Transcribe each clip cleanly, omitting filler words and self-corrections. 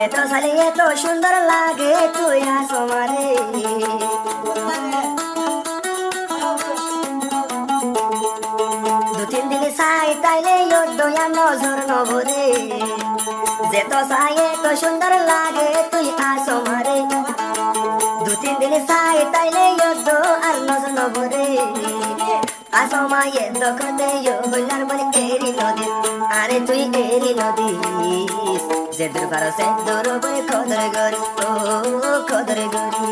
এত সালে এত সুন্দর লাগে তুই আসমারে দু তিন দিন সাই তাইলে দয়া নজর নভরে যেত সাই এত সুন্দর লাগে তুই আসমারে দু তিন দিন সাই তাইলে আর নজর নভরে আসমায়ে দখতে হইলার বলে এরি নদী আরে তুই এরি নদী যে দুর্বার সে দূর বলে কদর গরি ও কদর গরি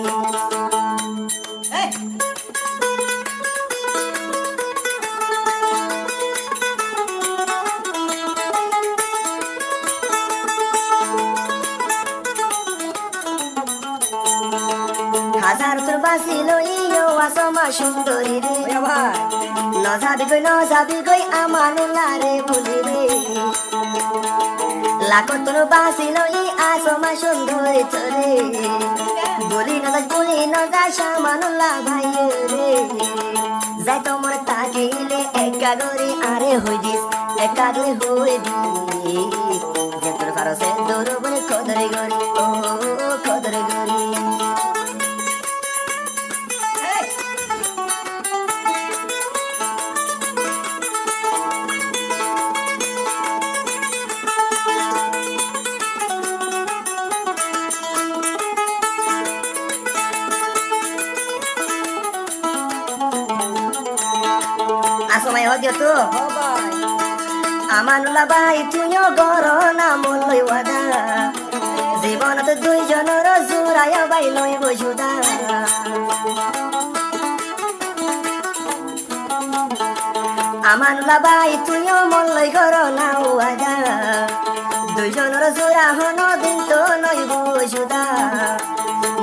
হাজার তোর বাসি লইও আসমা সুন্দরী রে নজাবি গই আমার লারে ভুলি রে লাখো তোর বাসি লই আসমা সুন্দরী তোরে বলি নজা সামানুল্লাহ ভাই রে যাই তোমার তাকিলে একা গরি আরে হই দিস একা গরি হই দিস যে তোর কারসে দূর বলে কদরে গরি ও কদরে গরি আসমাই হদিও তো আমানুল্লাহ ভাই তুইও গর নাম লই ওয়াদা জীবনত দুইজনের জোড়ায় ভাই লই বসুদা আমানুল্লাহ ভাই তুইও মন লই গর না ওয়াদা দুইজনের জোড়া হন দিন তো নই বসুদা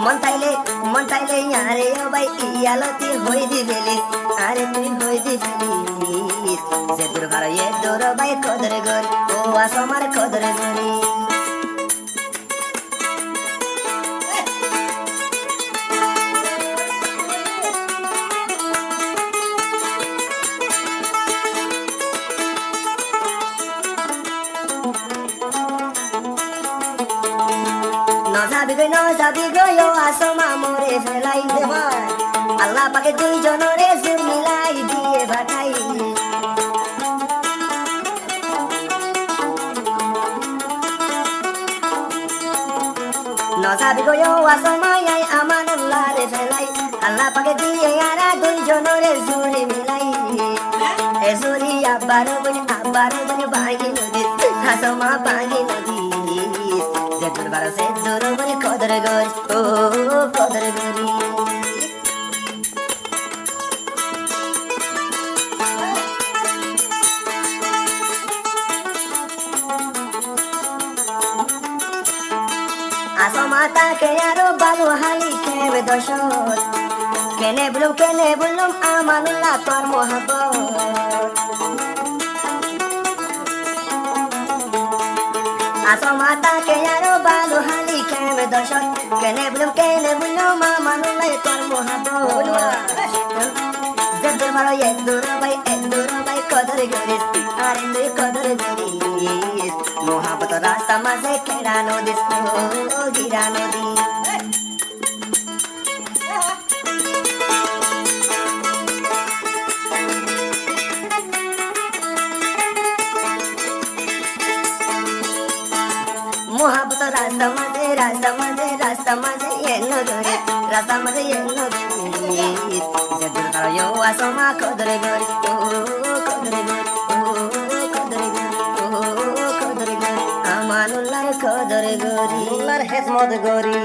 মন তাইলে আরে ভাই ইয়ালতি হই দিবেলি আরে তুই হই দিবেলি যে দুর্বার এ দূর ভাই কদর গরি ও আসমার কদর গরি নজাবি গই ও আসমা মোরে ফেলাই আল্লাহ পাকে দুইজনরে জুর মিলাই দিয়ে ভাটাই নজাবি গই ও আসমা আই আমানুল্লাহ রে ফেলাই আল্লাহ পাকে দিয়ে আরা দুইজনরে জুরি মিলাই এ জুরি আব্বার বনে ভাঙি নদী আসমা ভাঙি নদী যে দুর্বার সে দূর বলে কদর গরি ও কদর গরি আসমা তাকে আরো বালু হালি খেবে দশর কেনে বলুম আমানুল্লাহ তোর মোহাব্বত আসমা তাকে আরো বালু হালি খেবে দশর কেনে বলুম আমানুল্লাহ তোর মোহাব্বত যে দুর্বার এক দূর ভাই কদর গরিস আরে তুই কদর গরিস মোহাব্বত রাস্তা মাঝে কেড়ানো দিস ও গিরানো দিস মোহাব্বত রাস্তা মাঝে এনো ধরে রাস্তা মাঝে এনো ধরে যে দুর্বার আসমা কদর গরি ও কদর গরি ও কদর গরি ও কদর গরি আমানুল্লাহর কদর গরি আল্লাহর হেসমত গরি